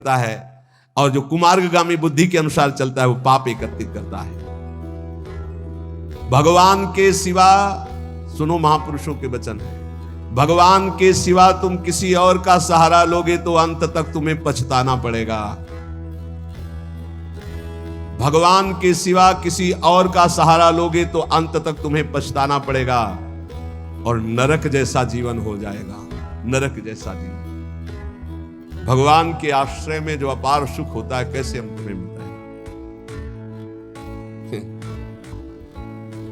करता है, और जो कुमार्गगामी बुद्धि के अनुसार चलता है वो पाप एकत्रित करता है। भगवान के सिवा, सुनो महापुरुषों के वचन है, भगवान के सिवा तुम किसी और का सहारा लोगे तो अंत तक तुम्हें पछताना पड़ेगा। भगवान के सिवा किसी और का सहारा लोगे तो अंत तक तुम्हें पछताना पड़ेगा और नरक जैसा जीवन हो जाएगा, नरक जैसा जीवन। भगवान के आश्रय में जो अपार सुख होता है, कैसे हम तुम्हें बताएं।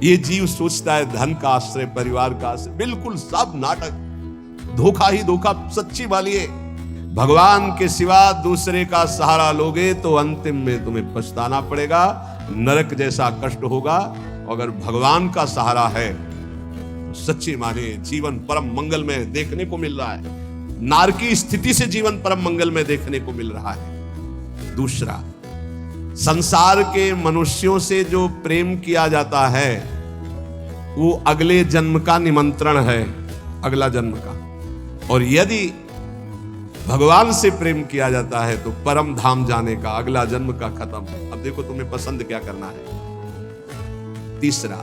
ये जीव सोचता है धन का आश्रय, परिवार का आश्रय, बिल्कुल सब नाटक, धोखा ही धोखा, सच्ची वाली है। भगवान के सिवा दूसरे का सहारा लोगे तो अंतिम में तुम्हें पछताना पड़ेगा, नरक जैसा कष्ट होगा। अगर भगवान का सहारा है तो सच्ची माने जीवन परम मंगल में देखने को मिल रहा है, नारकी स्थिति से जीवन परम मंगल में देखने को मिल रहा है। दूसरा, संसार के मनुष्यों से जो प्रेम किया जाता है वो अगले जन्म का निमंत्रण है, अगला जन्म का। और यदि भगवान से प्रेम किया जाता है तो परम धाम जाने का, अगला जन्म का खत्म। अब देखो तुम्हें पसंद क्या करना है। तीसरा,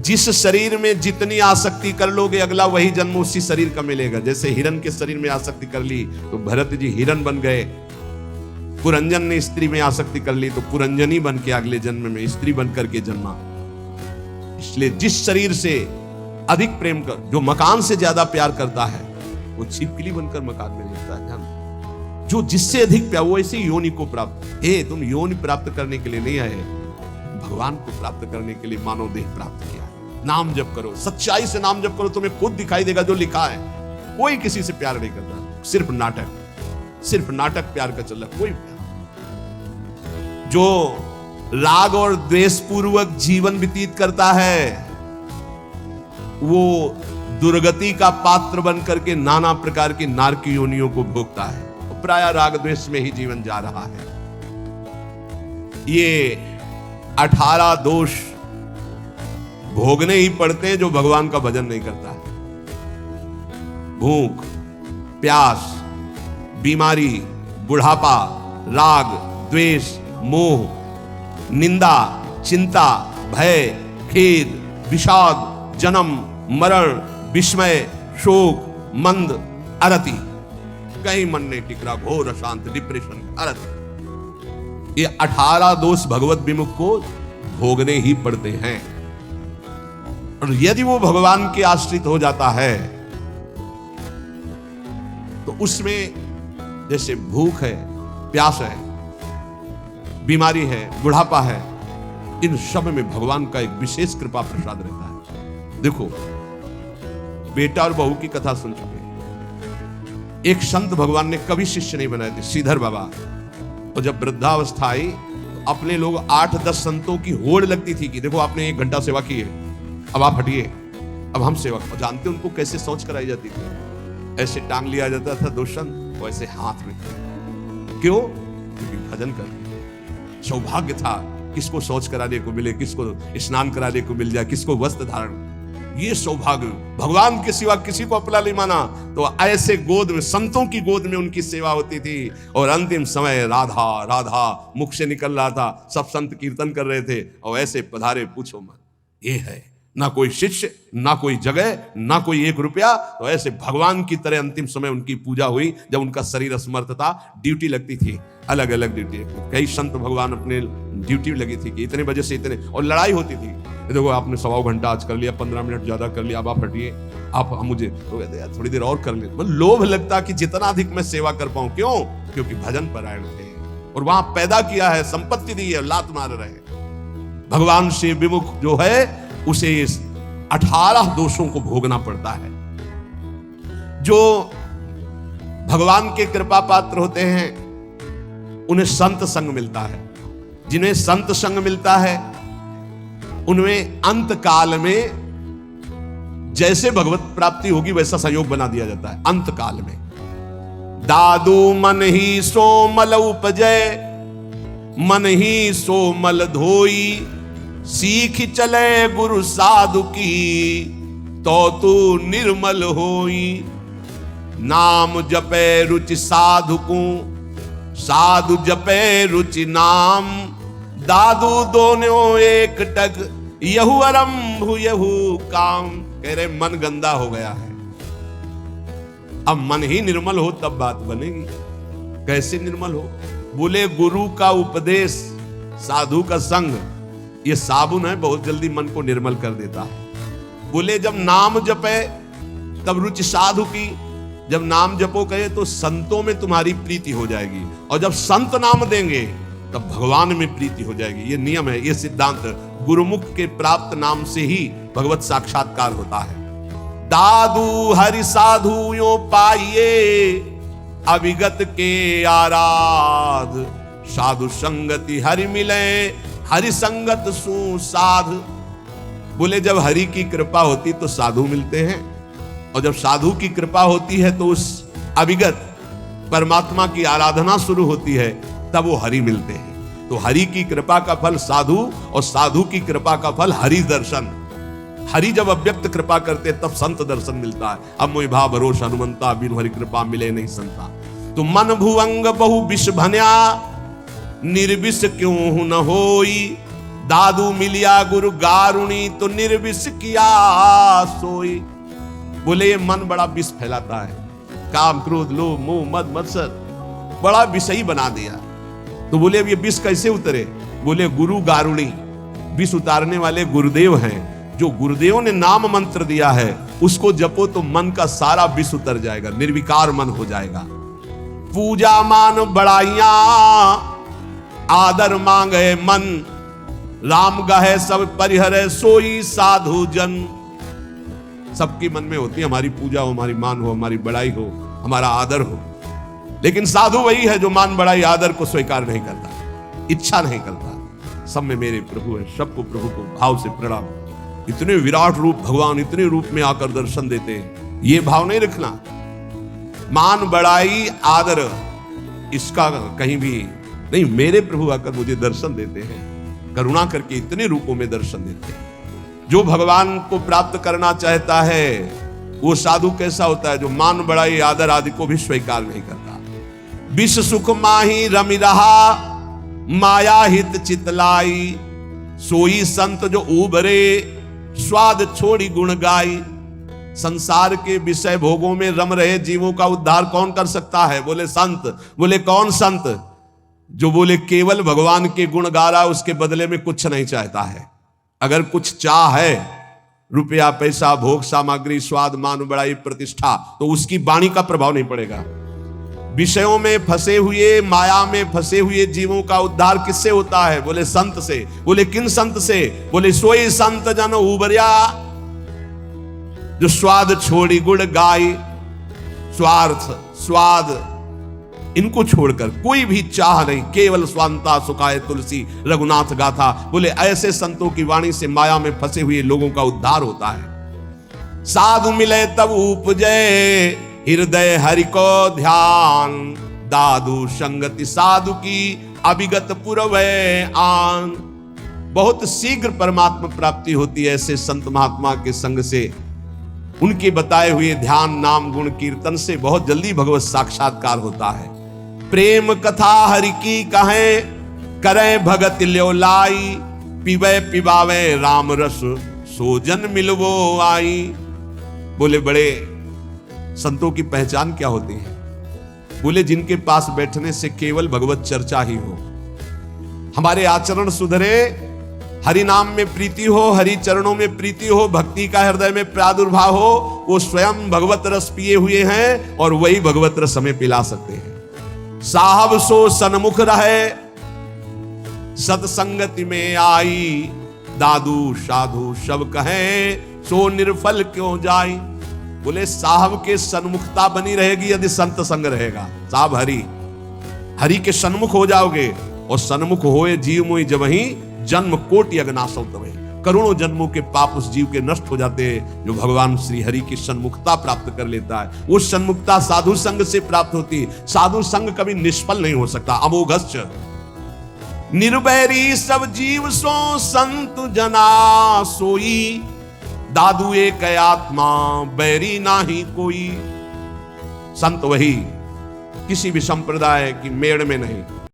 जिस शरीर में जितनी आसक्ति कर लोगे अगला वही जन्म उसी शरीर का मिलेगा। जैसे हिरण के शरीर में आसक्ति कर ली तो भरत जी हिरण बन गए, पुरंजन ने स्त्री में आसक्ति कर ली तो पुरंजनी बन के अगले जन्म में स्त्री बन करके जन्मा। इसलिए जिस शरीर से अधिक प्रेम कर, जो मकान से ज्यादा प्यार करता है वो छिपकली बनकर मकान में रहता है। जो जिससे अधिक प्यार, वो ऐसे योनि को प्राप्त, तुम योनि प्राप्त करने के लिए नहीं आए, भगवान को प्राप्त करने के लिए मानव देह प्राप्त किया। नाम जप करो, सच्चाई से नाम जप करो, तुम्हें खुद दिखाई देगा जो लिखा है। कोई किसी से प्यार नहीं करता, सिर्फ नाटक, सिर्फ नाटक प्यार का चल रहा, कोई प्यार। जो राग और द्वेष पूर्वक जीवन व्यतीत करता है वो दुर्गति का पात्र बन करके नाना प्रकार की नारकी योनियों को भोगता है, प्राय राग द्वेष में ही जीवन जा रहा है। ये 18 दोष भोगने ही पड़ते हैं जो भगवान का भजन नहीं करता है। भूख, प्यास, बीमारी, बुढ़ापा, राग, द्वेष, मोह, निंदा, चिंता, भय, खेद, विषाद, जन्म, मरण, विस्मय, शोक, मंद, अरति, कहीं मन नहीं टिक रहा, घोर अशांत, डिप्रेशन, अरति। ये 18 दोष भगवत विमुख को भोगने ही पड़ते हैं। और यदि वो भगवान के आश्रित हो जाता है तो उसमें जैसे भूख है, प्यास है, बीमारी है, बुढ़ापा है, इन सब में भगवान का एक विशेष कृपा प्रसाद रहता है। देखो, बेटा और बहू की कथा सुन चुके। एक संत भगवान ने कभी शिष्य नहीं बनाए थे, श्रीधर बाबा। और जब वृद्धावस्था आई तो अपने लोग 8-10 संतों की होड़ लगती थी कि देखो आपने 1 घंटा सेवा की है, अब आप हटिए, अब हम सेवा। जानते उनको कैसे सोच कराई जाती थी? ऐसे टांग लिया जाता था 2 संत, वैसे हाथ में। क्यों? क्योंकि भजन कर सौभाग्य था, किसको शौच कराने को मिले, किसको स्नान कराने को मिल जाए, किसको वस्त्र धारण, ये सौभाग्य। भगवान के सिवा किसी को अपना नहीं माना तो ऐसे गोद में, संतों की गोद में उनकी सेवा होती थी। और अंतिम समय राधा राधा मुख से निकल रहा था, सब संत कीर्तन कर रहे थे और ऐसे पधारे, पूछो मत। ये है ना कोई शिष्य, ना कोई जगह, ना कोई 1 रुपया, तो ऐसे भगवान की तरह अंतिम समय उनकी पूजा हुई। जब उनका शरीर असमर्थ था, ड्यूटी लगती थी, अलग अलग ड्यूटी। कई संत भगवान अपने ड्यूटी लगी थी कि इतने बजे से इतने, और लड़ाई होती थी। देखो आपने 1.25 घंटा आज कर लिया, 15 मिनट ज्यादा कर लिया, अब आप हटिए, आप मुझे तो कहते यार थोड़ी देर और कर ले। मतलब लोभ लगता कि जितना अधिक मैं सेवा कर पाऊं। क्यों? क्योंकि भजन परायण थे और वहां पैदा किया है, संपत्ति दी है, लात मार रहे। भगवान से विमुख जो है उसे 18 दोषों को भोगना पड़ता है। जो भगवान के कृपा पात्र होते हैं उन्हें संत संग मिलता है। जिन्हें संत संग मिलता है उनमें अंत काल में जैसे भगवत प्राप्ति होगी वैसा सहयोग बना दिया जाता है। अंत काल में दादू मन ही सोमल उपजय, मन ही सोमल धोई, सीख चले गुरु साधु की, तो तू निर्मल होई। नाम जपे रुचि साधु को, साधु जपे रुचि नाम, दादू दोनों एक टक, यहू आरंभ यहू काम। कह रहे मन गंदा हो गया है, अब मन ही निर्मल हो तब बात बनेगी। कैसे निर्मल हो? बोले गुरु का उपदेश, साधु का संग, ये साबुन है, बहुत जल्दी मन को निर्मल कर देता है। बोले जब नाम जपे तब रुचि साधु की, जब नाम जपो कहे तो संतों में तुम्हारी प्रीति हो जाएगी, और जब संत नाम देंगे तब भगवान में प्रीति हो जाएगी। ये नियम है, ये सिद्धांत। गुरुमुख के प्राप्त नाम से ही भगवत साक्षात्कार होता है। दादू हरि साधु यो पाइये, अविगत के आराध, साधु संगति हरि मिले, हरि संगत सुसाध। बोले जब हरि की कृपा होती तो साधु मिलते हैं, और जब साधु की कृपा होती है तो उस अविगत परमात्मा की आराधना शुरू होती है, तब वो हरि मिलते हैं। तो हरि की कृपा का फल साधु, और साधु की कृपा का फल हरि दर्शन। हरि जब अव्यक्त कृपा करते तब संत दर्शन मिलता है। अब मोहि भाव भरोसा हनुमंता, बिनु हरि कृपा मिले नहीं संता। तो मन भुवंग बहु विष भन्या, निर्विष क्यों न होई, दादू मिलिया गुरु गारुणी, तो निर्विष किया सोई। बोले ये मन बड़ा विष फैलाता है, काम क्रोध लोभ मोह मद मत्सर, बड़ा विषयी बना दिया। तो बोले अब ये विष कैसे उतरे? बोले गुरु गारुणी, विष उतारने वाले गुरुदेव हैं। जो गुरुदेव ने नाम मंत्र दिया है उसको जपो तो मन का सारा विष उतर जाएगा, निर्विकार मन हो जाएगा। पूजा मान बड़ाइया, आदर मांगे मन, राम गहे सब परिहरे, सोई साधु जन। सबकी मन में होती है हमारी पूजा हो, हमारी मान हो, हमारी बड़ाई हो, हमारा आदर हो, लेकिन साधु वही है जो मान बड़ाई आदर को स्वीकार नहीं करता, इच्छा नहीं करता। सब में मेरे प्रभु है, सबको प्रभु को भाव से प्रणाम। इतने विराट रूप भगवान इतने रूप में आकर दर्शन देते हैं, ये भाव नहीं रखना। मान बड़ाई आदर इसका कहीं भी नहीं, मेरे प्रभु आकर मुझे दर्शन देते हैं, करुणा करके इतने रूपों में दर्शन देते हैं। जो भगवान को प्राप्त करना चाहता है वो साधु कैसा होता है? जो मान बड़ाई आदर आदि को भी स्वीकार नहीं करता। विष सुख माही रमि रहा, माया हित चितलाई, सोई संत जो उबरे, स्वाद छोड़ी गुण गाई। संसार के विषय भोगों में रम रहे जीवों का उद्धार कौन कर सकता है? बोले संत। बोले कौन संत? जो बोले केवल भगवान के गुण गा रहा, उसके बदले में कुछ नहीं चाहता है। अगर कुछ चाह है, रुपया पैसा भोग सामग्री स्वाद मान बड़ाई प्रतिष्ठा, तो उसकी वाणी का प्रभाव नहीं पड़ेगा। विषयों में फंसे हुए, माया में फंसे हुए जीवों का उद्धार किससे होता है? बोले संत से। बोले किन संत से? बोले सोई संत जन उबरिया, जो स्वाद छोड़ी गुण गाई। स्वार्थ स्वाद इनको छोड़कर कोई भी चाह नहीं, केवल स्वांता सुखाए तुलसी रघुनाथ गाथा। बोले ऐसे संतों की वाणी से माया में फंसे हुए लोगों का उद्धार होता है। साधु मिले तब उपजे, हृदय हरि को ध्यान, दादू संगति साधु की, अभिगत पुरवै आन। बहुत शीघ्र परमात्मा प्राप्ति होती है ऐसे संत महात्मा के संग से। उनके बताए हुए ध्यान नाम गुण कीर्तन से बहुत जल्दी भगवत साक्षात्कार होता है। प्रेम कथा हरि की कहें, करें भगत ल्यो लाई, पीवे पिबावे राम रस, सो जन मिलवो आई। बोले बड़े संतों की पहचान क्या होती है? बोले जिनके पास बैठने से केवल भगवत चर्चा ही हो, हमारे आचरण सुधरे, हरि नाम में प्रीति हो, हरि चरणों में प्रीति हो, भक्ति का हृदय में प्रादुर्भाव हो, वो स्वयं भगवत रस पिए हुए हैं और वही भगवत रस हमें पिला सकते हैं। साहब सो सन्मुख रहे, सत्संगति में आई, दादू साधु सब कहे, सो निर्फल क्यों जाई। बोले साहब के सन्मुखता बनी रहेगी यदि संत संग रहेगा। साहब हरि, हरि के सन्मुख हो जाओगे, और सन्मुख होए जीव मोहि जबहि, जन्म कोटि अगनासौ तबहि। करोड़ों जन्मों के पाप उस जीव के नष्ट हो जाते हैं जो भगवान श्री हरि की सन्मुखता प्राप्त कर लेता है। वो सन्मुखता साधु संग से प्राप्त होती है। साधु संग कभी निष्फल नहीं हो सकता। अमोघश्च निर्वैरी सब जीव सो संत जना सोई, दादू एक आत्मा बैरी नाही कोई। संत वही किसी भी संप्रदाय की मेड़ में नहीं,